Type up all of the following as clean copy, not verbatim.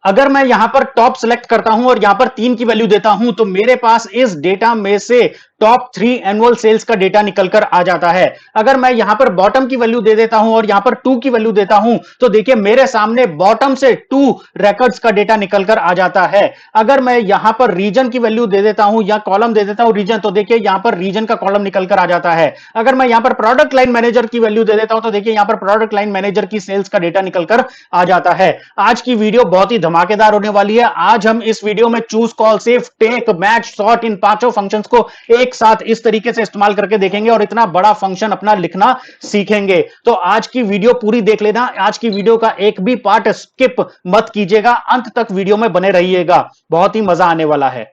अगर मैं यहां पर टॉप सेलेक्ट करता हूं और यहां पर 3 की वैल्यू देता हूं तो मेरे पास इस डेटा में से टॉप 3 एनुअल सेल्स का डेटा निकलकर आ जाता है। अगर मैं यहां पर बॉटम की वैल्यू दे देता हूं और यहां पर 2 की वैल्यू देता हूं तो देखिए मेरे सामने बॉटम से 2 रिकॉर्ड्स का डेटा निकलकर आ जाता है। अगर मैं यहां पर रीजन की वैल्यू दे देता हूं या कॉलम दे देता हूं रीजन, तो देखिए यहां पर रीजन का कॉलम निकलकर आ जाता है। अगर मैं यहां पर प्रोडक्ट लाइन मैनेजर की वैल्यू दे देता हूं तो देखिए यहां पर प्रोडक्ट लाइन मैनेजर की सेल्स का डेटा निकलकर आ जाता है। आज की वीडियो बहुत ही धमाकेदार होने वाली है। आज हम इस वीडियो में choose, call, save, take, match, sort इन पांचों फंक्शंस को एक साथ इस तरीके से इस्तेमाल करके देखेंगे और इतना बड़ा फंक्शन अपना लिखना सीखेंगे। तो आज की वीडियो पूरी देख लेना। आज की वीडियो का एक भी पार्ट स्किप मत कीजिएगा, अंत तक वीडियो में बने रहिएगा, बहुत ही मजा आने वाला है।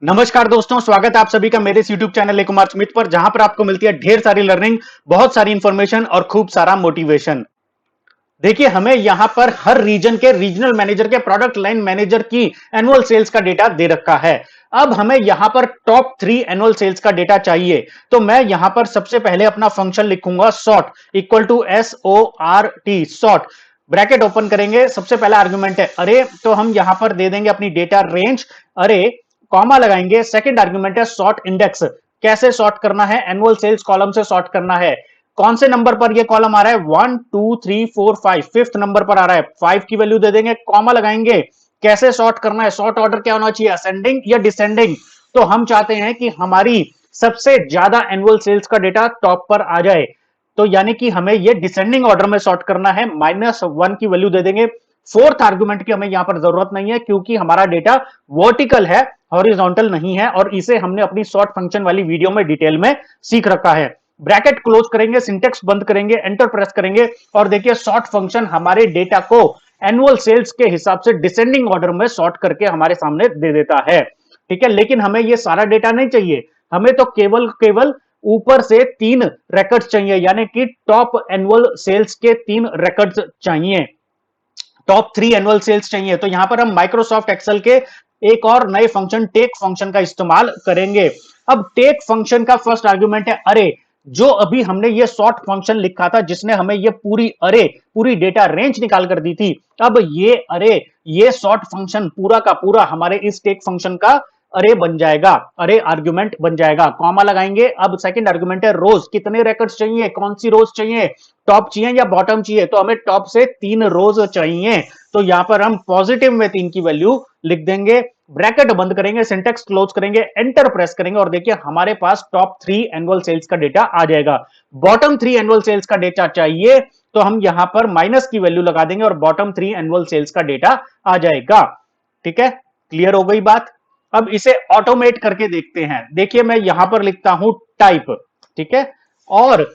नमस्कार दोस्तों, स्वागत है आप सभी का मेरे इस YouTube चैनल कुमार स्मिथ पर, जहां पर आपको मिलती है ढेर सारी लर्निंग, बहुत सारी इंफॉर्मेशन और खूब सारा मोटिवेशन। देखिए हमें यहां पर हर रीजन के रीजनल मैनेजर के, प्रोडक्ट लाइन मैनेजर की एनुअल सेल्स का डेटा दे रखा है। अब हमें यहां पर टॉप 3 एनुअल सेल्स का डेटा चाहिए, तो मैं यहां पर सबसे पहले अपना फंक्शन लिखूंगा sort equal to SORT, sort. Bracket open करेंगे, सबसे पहला आर्गुमेंट है अरे, तो हम यहां पर दे देंगे अपनी डेटा रेंज अरे, कॉमा लगाएंगे। सेकंड आर्गुमेंट है सॉर्ट इंडेक्स, कैसे सॉर्ट करना है, एनुअल सेल्स कॉलम से सॉर्ट करना है। कौन से नंबर पर ये कॉलम आ रहा है, 1 2 3 4 5, फिफ्थ नंबर पर आ रहा है, 5 की वैल्यू दे देंगे, कॉमा लगाएंगे। कैसे सॉर्ट करना है, सॉर्ट ऑर्डर क्या होना चाहिए, असेंडिंग या डिसेंडिंग। तो हम चाहते हैं कि हमारी सबसे ज्यादा एनुअल सेल्स का डेटा टॉप पर आ जाए, तो यानी कि हमें ये डिसेंडिंग ऑर्डर में सॉर्ट करना है। -1 की वैल्यू दे देंगे। फोर्थ आर्गुमेंट की हमें यहां पर जरूरत नहीं है क्योंकि हमारा डेटा वर्टिकल है, हॉरिजॉन्टल नहीं है, और इसे हमने अपनी सॉर्ट फंक्शन वाली वीडियो में डिटेल में सीख रखा है। ब्रैकेट क्लोज करेंगे, सिंटेक्स बंद करेंगे, एंटर प्रेस करेंगे और देखिए सॉर्ट फंक्शन हमारे डेटा को एनुअल सेल्स के हिसाब से डिसेंडिंग ऑर्डर में सॉर्ट करके हमारे सामने दे देता है। ठीक है, लेकिन हमें ये सारा डेटा नहीं चाहिए, हमें तो केवल केवल ऊपर से 3 रिकॉर्ड्स चाहिए, यानी कि टॉप एनुअल सेल्स के 3 रिकॉर्ड्स चाहिए, टॉप 3 एनुअल सेल्स चाहिए। तो यहां पर हम माइक्रोसॉफ्ट एक्सेल के एक और नए फंक्शन टेक फंक्शन का इस्तेमाल करेंगे। अब टेक फंक्शन का फर्स्ट आर्गुमेंट है अरे, जो अभी हमने ये सॉर्ट फंक्शन लिखा था जिसने हमें ये पूरी अरे, पूरी डेटा रेंज निकाल कर दी थी। अब ये अरे, ये सॉर्ट फंक्शन पूरा का पूरा हमारे इस टेक फंक्शन का अरे बन जाएगा, अरे आर्गुमेंट बन जाएगा। कॉमा लगाएंगे। अब सेकंड आर्गुमेंट है रोज, कितने रिकॉर्ड्स चाहिए, कौन सी रोज चाहिए, टॉप चाहिए या बॉटम चाहिए, तो हमें टॉप से 3 रोज चाहिए। तो यहां पर हम पॉजिटिव में 3 की वैल्यू लिख देंगे। ब्रैकेट बंद करेंगे, सिंटेक्स क्लोज करेंगे, एंटर प्रेस करेंगे और देखिए हमारे पास टॉप 3 एनुअल सेल्स का डेटा आ जाएगा। बॉटम 3 एनुअल सेल्स का डेटा चाहिए तो हम यहां पर माइनस की वैल्यू लगा देंगे और बॉटम 3 एनुअल सेल्स का डेटा आ जाएगा। ठीक है, क्लियर हो गई बात। अब इसे ऑटोमेट करके देखते हैं। देखिए मैं यहां पर लिखता हूं टाइप, ठीक है, और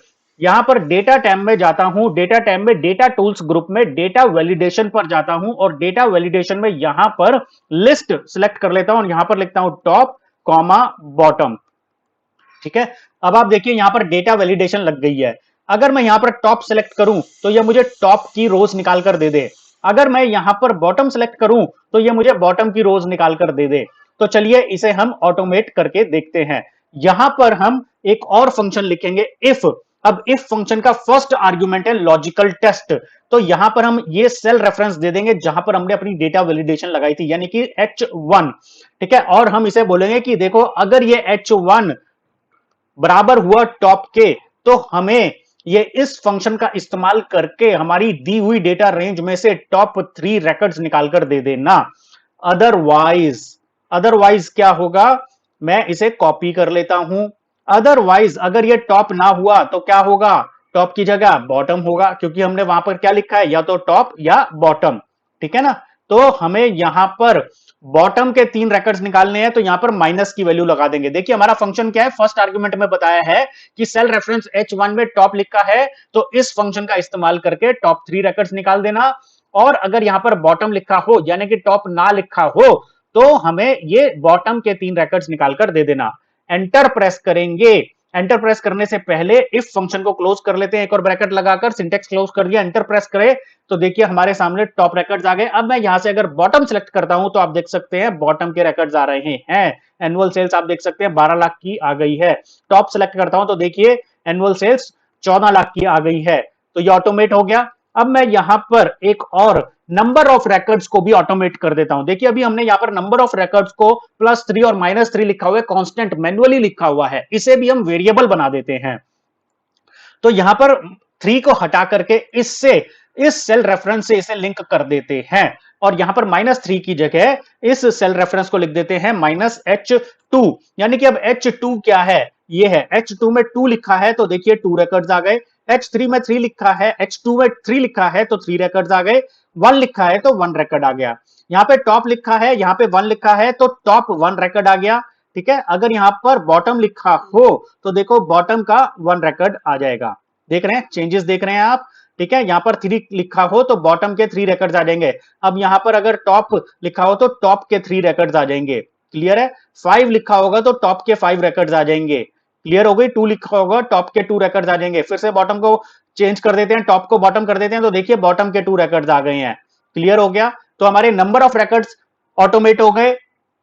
यहां पर डेटा टैब में जाता हूं, डेटा टैब में डेटा टूल्स ग्रुप में डेटा वैलिडेशन पर जाता हूं और डेटा वैलिडेशन में यहां पर लिस्ट सिलेक्ट कर लेता हूं और यहां पर लिखता हूं टॉप कॉमा बॉटम। ठीक है, अब आप देखिए यहां पर डेटा वैलिडेशन लग गई है। अगर मैं यहां पर टॉप सेलेक्ट करूं तो यह मुझे टॉप की रोज निकाल कर दे दे, अगर मैं यहां पर बॉटम सेलेक्ट करूं तो यह मुझे बॉटम की रोज निकाल कर दे दे। तो चलिए इसे हम ऑटोमेट करके देखते हैं। यहां पर हम एक और फंक्शन लिखेंगे इफ। अब इफ फंक्शन का फर्स्ट आर्गुमेंट है लॉजिकल टेस्ट, तो यहां पर हम ये सेल रेफरेंस दे देंगे जहां पर हमने अपनी डेटा वैलिडेशन लगाई थी, यानी कि H1। ठीक है, और हम इसे बोलेंगे कि देखो अगर ये H1 बराबर हुआ टॉप के तो हमें ये इस फंक्शन का इस्तेमाल करके हमारी दी हुई डेटा रेंज में से टॉप 3 रिकॉर्ड्स निकालकर दे देना। अदरवाइज, अदरवाइज क्या होगा, मैं इसे कॉपी कर लेता हूं। अदरवाइज अगर ये टॉप ना हुआ तो क्या होगा, टॉप की जगह बॉटम होगा, क्योंकि हमने वहां पर क्या लिखा है, या तो टॉप या बॉटम। ठीक है ना, तो हमें यहां पर बॉटम के 3 रिकॉर्ड्स निकालने हैं तो यहां पर माइनस की वैल्यू लगा देंगे। देखिए हमारा फंक्शन क्या है, फर्स्ट आर्गुमेंट में बताया है कि सेल रेफरेंस H1 में टॉप लिखा है तो इस फंक्शन का इस्तेमाल करके टॉप 3 रिकॉर्ड्स निकाल देना, और अगर यहां पर बॉटम लिखा हो यानी कि टॉप ना लिखा हो तो हमें ये बॉटम के 3 रिकॉर्ड्स निकालकर दे देना। एंटर प्रेस करेंगे। एंटर प्रेस करने से पहले इफ फंक्शन को क्लोज कर लेते हैं, एक और ब्रैकेट लगाकर सिंटेक्स क्लोज कर दिया, एंटर प्रेस करें तो देखिए हमारे सामने टॉप रिकॉर्ड्स आ गए। अब मैं यहां से अगर बॉटम सेलेक्ट करता हूं तो आप देख सकते हैं बॉटम के रिकॉर्ड्स आ रहे हैं। एनुअल सेल्स आप देख सकते हैं 12 लाख की आ गई है। टॉप सेलेक्ट करता हूं तो देखिए एनुअल सेल्स 14 लाख की आ गई है। तो ये ऑटोमेट हो गया। अब मैं यहां पर एक और नंबर ऑफ रेकॉर्ड्स को भी ऑटोमेट कर देता हूं। देखिए अभी हमने यहां पर नंबर ऑफ रेकॉर्ड्स को +3 और -3 लिखा हुआ है, कांस्टेंट मैन्युअली लिखा हुआ है, इसे भी हम वेरिएबल बना देते हैं। तो यहां पर 3 को हटा करके इससे इस सेल रेफरेंस से इसे लिंक कर देते हैं और यहां पर -3 की जगह इस सेल रेफरेंस को लिख देते हैं -H2। यानी कि अब H2 क्या है, ये है H2 में 2 लिखा है तो देखिए 2 रिकॉर्ड्स आ गए, H3 में 3 लिखा है, H2 में 3 लिखा है तो 3 रिकॉर्ड्स आ गए, 1 लिखा है तो 1 रिकॉर्ड आ गया। यहां पे टॉप लिखा है, यहां पे 1 लिखा है तो टॉप 1 रिकॉर्ड आ गया। ठीक है, अगर यहां पर बॉटम लिखा हो तो देखो बॉटम का 1 रिकॉर्ड आ जाएगा। देख रहे हैं चेंजेस, देख रहे हैं आप। ठीक है, यहां पर 3 लिखा हो तो बॉटम के 3 रिकॉर्ड्स आ जाएंगे। अब यहां पर अगर टॉप लिखा हो तो टॉप के 3 रिकॉर्ड्स आ जाएंगे। क्लियर है, 5 लिखा होगा तो टॉप के 5 रिकॉर्ड्स आ जाएंगे। क्लियर हो गई, 2 लिखा होगा टॉप के 2 रिकॉर्ड्स आ जाएंगे। फिर से बॉटम को चेंज कर देते हैं, टॉप को बॉटम कर देते हैं तो देखिए बॉटम के 2 रिकॉर्ड्स आ गए हैं। क्लियर हो गया, तो हमारे नंबर ऑफ रिकॉर्ड्स ऑटोमेट हो गए,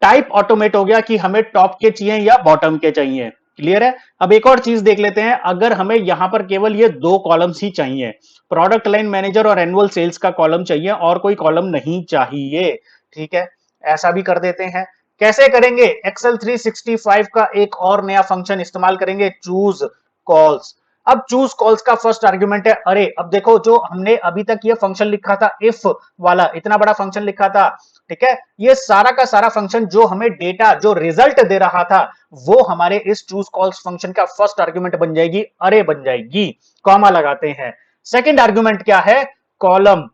टाइप ऑटोमेट हो गया कि हमें टॉप के चाहिए या बॉटम के चाहिए। क्लियर है, अब एक और चीज देख लेते हैं, अगर हमें यहां पर केवल ये 2 कॉलम्स ही चाहिए, प्रोडक्ट लाइन मैनेजर और एनुअल सेल्स का कॉलम चाहिए और कोई कॉलम नहीं चाहिए। ठीक है, ऐसा भी कर देते हैं। कैसे करेंगे, एक्सेल 365 का एक और नया फंक्शन इस्तेमाल करेंगे, चूज कॉल्स। अब चूज कॉल्स का फर्स्ट आर्ग्यूमेंट है अरे। अब देखो जो हमने अभी तक ये फंक्शन लिखा था इफ वाला, इतना बड़ा फंक्शन लिखा था, ठीक है, ये सारा का सारा फंक्शन जो हमें डेटा जो रिजल्ट दे रहा था वो हमारे इस चूज कॉल्स फंक्शन का फर्स्ट आर्ग्यूमेंट बन जाएगी, अरे बन जाएगी। कॉमा लगाते हैं। सेकंड आर्ग्यूमेंट क्या है, कॉलम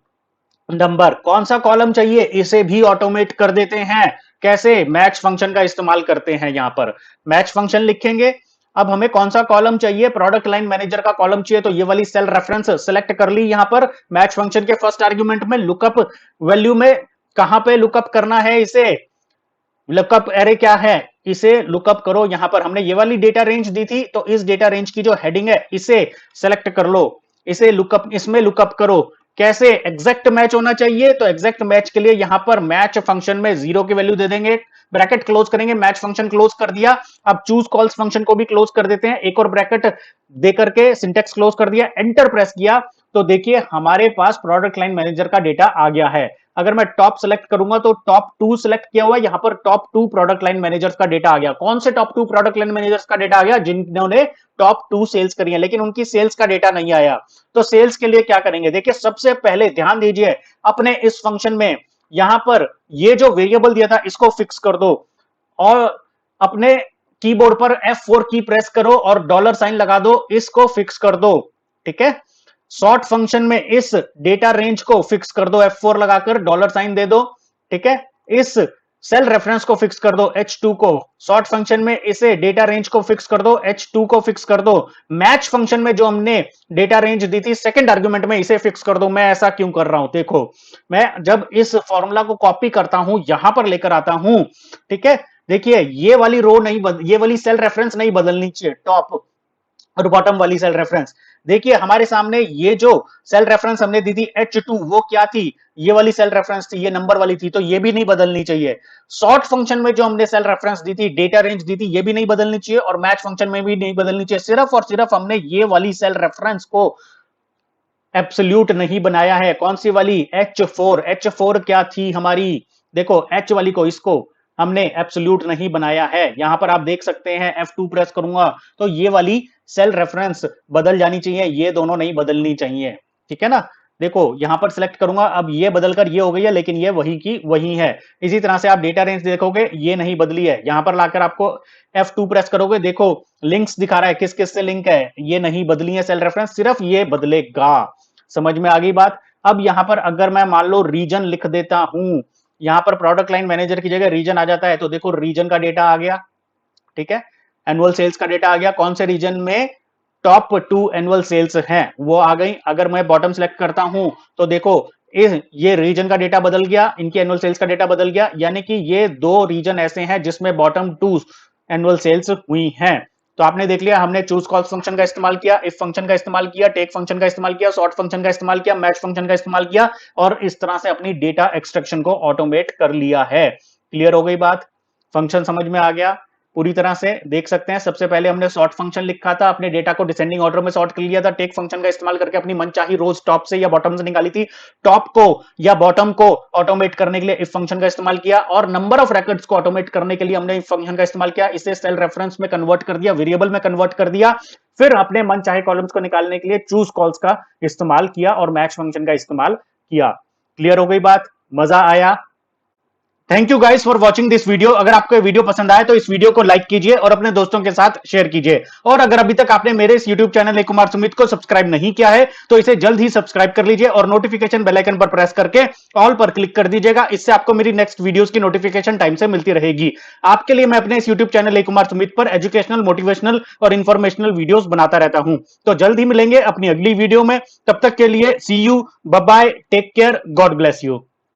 नंबर। कौन सा कॉलम चाहिए, इसे भी ऑटोमेट कर देते हैं। कैसे, मैच फंक्शन का इस्तेमाल करते हैं। यहां पर मैच फंक्शन लिखेंगे। अब हमें कौन सा कॉलम चाहिए, प्रोडक्ट लाइन मैनेजर का कॉलम चाहिए तो ये वाली सेल रेफरेंस सेलेक्ट कर ली। यहां पर मैच फंक्शन के फर्स्ट आर्ग्यूमेंट में लुकअप वैल्यू में कहां पे लुकअप करना है, इसे लुकअप एरे क्या है, इसे लुकअप करो। यहां पर हमने ये वाली डेटा रेंज दी थी तो इस डेटा रेंज की जो हेडिंग है इसे सेलेक्ट कर लो, इसे लुकअप, इसमें लुकअप करो। कैसे, एग्जैक्ट मैच होना चाहिए तो एग्जैक्ट मैच के लिए यहां पर मैच फंक्शन में 0 की वैल्यू दे देंगे, ब्रैकेट क्लोज करेंगे, मैच फंक्शन क्लोज कर दिया। अब चूज कॉल्स फंक्शन को भी क्लोज कर देते हैं, एक और ब्रैकेट दे करके सिंटेक्स क्लोज कर दिया, एंटर प्रेस किया तो देखिए हमारे पास प्रोडक्ट लाइन मैनेजर का डेटा आ गया है। अगर मैं टॉप सेलेक्ट करूंगा तो टॉप 2 सेलेक्ट किया हुआ, यहां पर टॉप 2 प्रोडक्ट लाइन मैनेजर्स का डेटा आ गया। कौन से टॉप 2 प्रोडक्ट लाइन मैनेजर्स का डेटा आ गया, जिन्होंने टॉप 2 सेल्स करी है, लेकिन उनकी सेल्स का डेटा नहीं आया। तो सेल्स के लिए क्या करेंगे, देखिए सबसे पहले ध्यान दीजिए अपने इस फंक्शन में, यहां पर ये जो वेरिएबल दिया था इसको फिक्स कर दो और अपने कीबोर्ड पर F4 की प्रेस करो और डॉलर साइन लगा दो, इसको फिक्स कर दो। ठीक है, सॉर्ट फंक्शन में इस डेटा रेंज को फिक्स कर दो, F4 लगाकर डॉलर साइन दे दो। ठीक है, इस सेल रेफरेंस को फिक्स कर दो, H2 को। सॉर्ट फंक्शन में इसे डेटा रेंज को फिक्स कर दो, H2 को फिक्स कर दो। मैच फंक्शन में जो हमने डेटा रेंज दी थी सेकंड आर्गुमेंट में, इसे फिक्स कर दो। मैं ऐसा क्यों कर रहा हूं, देखो मैं जब इस फॉर्मूला को कॉपी करता हूं यहां पर लेकर आता हूं, ठीक है, देखिए ये वाली रो नहीं ये वाली सेल रेफरेंस नहीं बदलनी चाहिए, टॉप और बॉटम वाली सेल रेफरेंस। देखिए हमारे सामने ये जो सेल रेफरेंस हमने दी थी H2, वो क्या थी, ये वाली सेल रेफरेंस थी, ये नंबर वाली थी, तो ये भी नहीं बदलनी चाहिए। सॉर्ट फंक्शन में जो हमने सेल रेफरेंस दी थी, डेटा रेंज दी थी, ये भी नहीं बदलनी चाहिए और मैच फंक्शन में भी नहीं बदलनी चाहिए। सिर्फ और सिर्फ हमने ये वाली सेल रेफरेंस को एब्सोल्यूट नहीं बनाया है। कौन सी वाली, H4। H4 क्या थी हमारी, देखो H वाली को, इसको हमने एब्सोल्यूट नहीं बनाया है। यहां पर आप देख सकते हैं, F2 प्रेस करूंगा तो ये वाली सेल रेफरेंस बदल जानी चाहिए, ये दोनों नहीं बदलनी चाहिए। ठीक है ना, देखो यहां पर सिलेक्ट करूंगा, अब ये बदलकर ये हो गई है, लेकिन ये वही की वही है। इसी तरह से आप डेटा रेंज देखोगे, ये नहीं बदली है, यहां पर लाकर आपको F2 प्रेस करोगे, देखो लिंक्स दिखा रहा है, किस किस से लिंक है, ये नहीं बदली है सेल रेफरेंस, सिर्फ ये बदलेगा। समझ में आ गई बात। अब यहां पर अगर मैं मान लो रीजन लिख देता हूं, यहां पर प्रोडक्ट लाइन मैनेजर की जगह रीजन आ जाता है, तो देखो रीजन का डेटा आ गया। ठीक है, एनुअल सेल्स का डेटा आ गया, कौन से रीजन में, टॉप 2 एनुअल सेल्स हैं वो आ गई। अगर मैं बॉटम सेलेक्ट करता हूं तो देखो ये रीजन का डेटा बदल गया, इनकी एनुअल सेल्स का डेटा बदल गया, यानी कि ये 2 रीजन ऐसे हैं जिसमें बॉटम 2 एनुअल सेल्स हुई हैं। तो आपने देख लिया, हमने चूज कॉल्स फंक्शन का इस्तेमाल किया, इफ फंक्शन का इस्तेमाल किया, टेक फंक्शन का इस्तेमाल किया, सॉर्ट फंक्शन का इस्तेमाल किया, मैच फंक्शन का इस्तेमाल किया और इस तरह से अपनी डेटा एक्सट्रैक्शन को ऑटोमेट कर लिया है। क्लियर हो गई बात, फंक्शन समझ में आ गया। पूरी तरह से देख सकते हैं। सबसे पहले हमने सॉर्ट फंक्शन लिखा था, अपने डेटा को डिसेंडिंग ऑर्डर में सॉर्ट कर लिया था, टेक फंक्शन का इस्तेमाल करके अपनी मनचाही रोज टॉप से या बॉटम से निकाली थी, टॉप को या बॉटम को ऑटोमेट करने के लिए इफ फंक्शन का इस्तेमाल किया, और नंबर ऑफ रिकॉर्ड्स को ऑटोमेट करने के लिए हमने इफ फंक्शन का इस्तेमाल किया। इसे सेल रेफरेंस में कन्वर्ट कर दिया, वेरिएबल में कन्वर्ट कर दिया, फिर अपने मन चाहे कॉलम्स को निकालने के लिए चूज कॉल्स का इस्तेमाल किया और मैच फंक्शन का इस्तेमाल किया। क्लियर हो गई बात? मजा आया? Thank you guys for watching this video. अगर आपको ये वीडियो पसंद आए तो इस वीडियो को लाइक कीजिए और अपने दोस्तों के साथ शेयर कीजिए। और अगर अभी तक आपने मेरे इस यूट्यूब चैनल ए कुमार सुमित को सब्सक्राइब नहीं किया है तो इसे जल्द ही सब्सक्राइब कर लीजिए और नोटिफिकेशन बेल आइकन पर प्रेस करके ऑल पर क्लिक कर दीजिएगा। इससे आपको मेरी नेक्स्ट वीडियोस की नोटिफिकेशन टाइम से मिलती रहेगी। आपके लिए मैं अपने इस यूट्यूब चैनल ए कुमार सुमित पर एजुकेशनल, मोटिवेशनल और इंफॉर्मेशनल वीडियोस बनाता रहता हूं। तो जल्द ही मिलेंगे अपनी अगली वीडियो में। तब तक के लिए see you, bye bye, take care, God bless you.